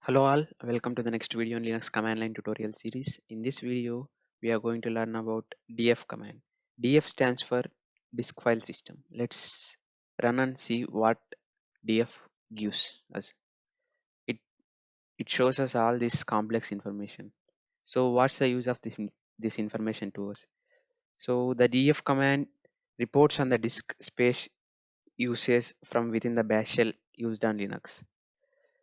Hello all, welcome to the next video in Linux command line tutorial series. In this video, we are going to learn about df command. Df stands for disk file system. Let's run and see what df gives us. It, it shows us all this complex information. So what's the use of this information to us? So the df command reports on the disk space usage from within the bash shell used on Linux.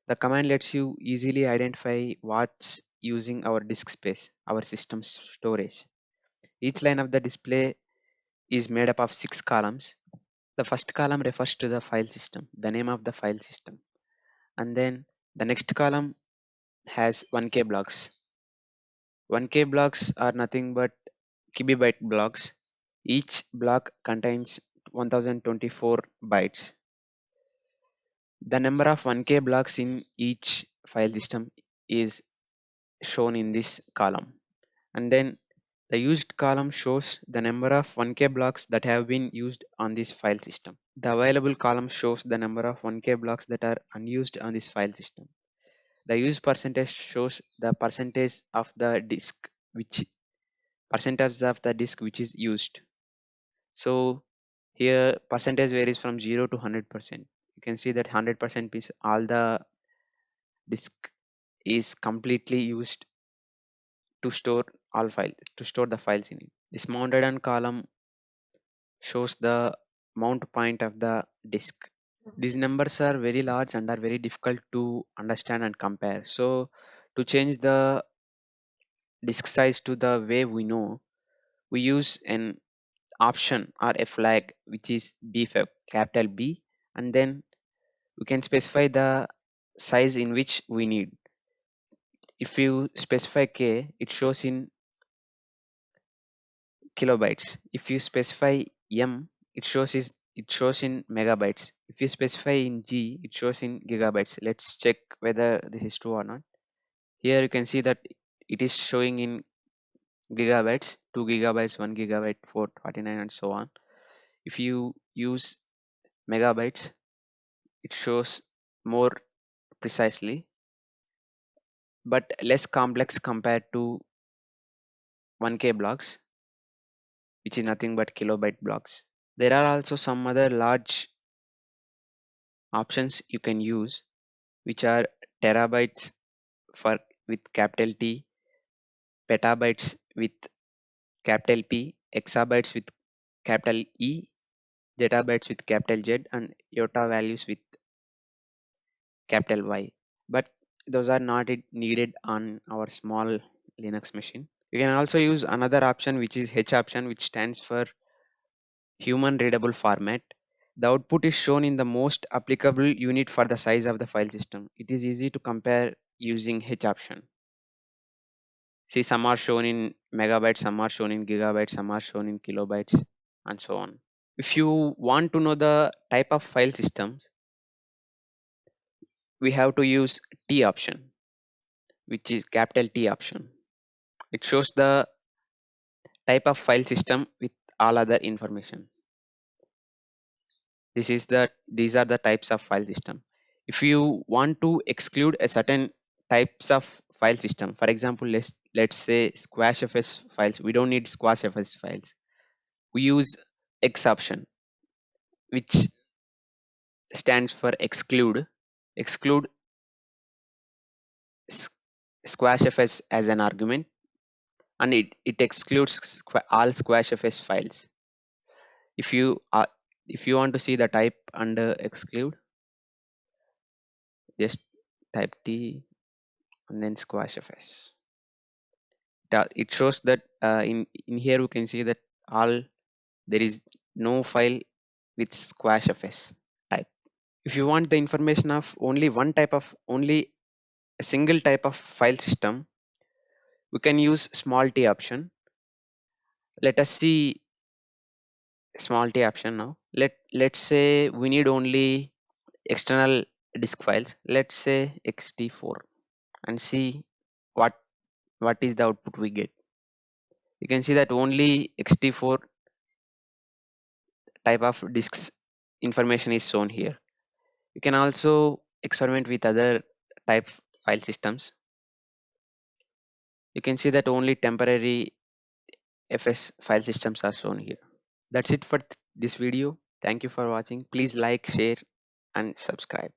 The command lets you easily identify what's using our disk space, our system storage. Each line of the display is made up of 6 columns. The first column refers to the file system, the name of the file system. And then the next column has 1K blocks. 1K blocks are nothing but kibibyte blocks. Each block contains 1024 bytes. The number of 1K blocks in each file system is shown in this column. And then the used column shows the number of 1K blocks that have been used on this file system. The available column shows the number of 1K blocks that are unused on this file system. The use percentage shows the percentage of the disk which is used. So here percentage varies from 0 to 100%. You can see that 100% is all the disk is completely used to store the files in it. This mounted on column shows the mount point of the disk. These numbers are very large and are very difficult to understand and compare. So to change the disk size to the way we know, we use an option or a flag which is bfab, capital B, and then we can specify the size in which we need. If you specify K, it shows in kilobytes. If you specify M, it shows in megabytes. If you specify in G, it shows in gigabytes. Let's check whether this is true or not. Here you can see that it is showing in gigabytes, 2 gigabytes, 1 gigabyte, 449 and so on. If you use megabytes, it shows more precisely, but less complex compared to 1K blocks, which is nothing but kilobyte blocks. There are also some other large options you can use, which are terabytes for with capital T, petabytes with capital P, exabytes with capital E, zettabytes with capital Z, and iota values with capital Y. But those are not needed on our small Linux machine. You can also use another option, which is H option, which stands for human readable format. The output is shown in the most applicable unit for the size of the file system. It is easy to compare using H option. See, some are shown in megabytes, some are shown in gigabytes, some are shown in kilobytes, and so on. If you want to know the type of file systems, we have to use T option, which is capital T option. It shows the type of file system with all other information. These are the types of file system. If you want to exclude a certain types of file system, for example, let's say squashfs files, we don't need squashfs files. We use X option, which stands for exclude s- squashfs as an argument, and it excludes all squashfs files. If you want to see the type under exclude, just type T and then squashfs. It shows that in here we can see that all there is no file with squashfs type. If you want the information of only a single type of file system, we can use small t option. Let us see small t option now. Let's say we need only external disk files. Let's say xt4, and see what is the output we get. You can see that only xt4 type of disks information is shown here. You can also experiment with other type file systems. You can see that only temporary FS file systems are shown here. That's it for this video. Thank you for watching. Please like, share, and subscribe.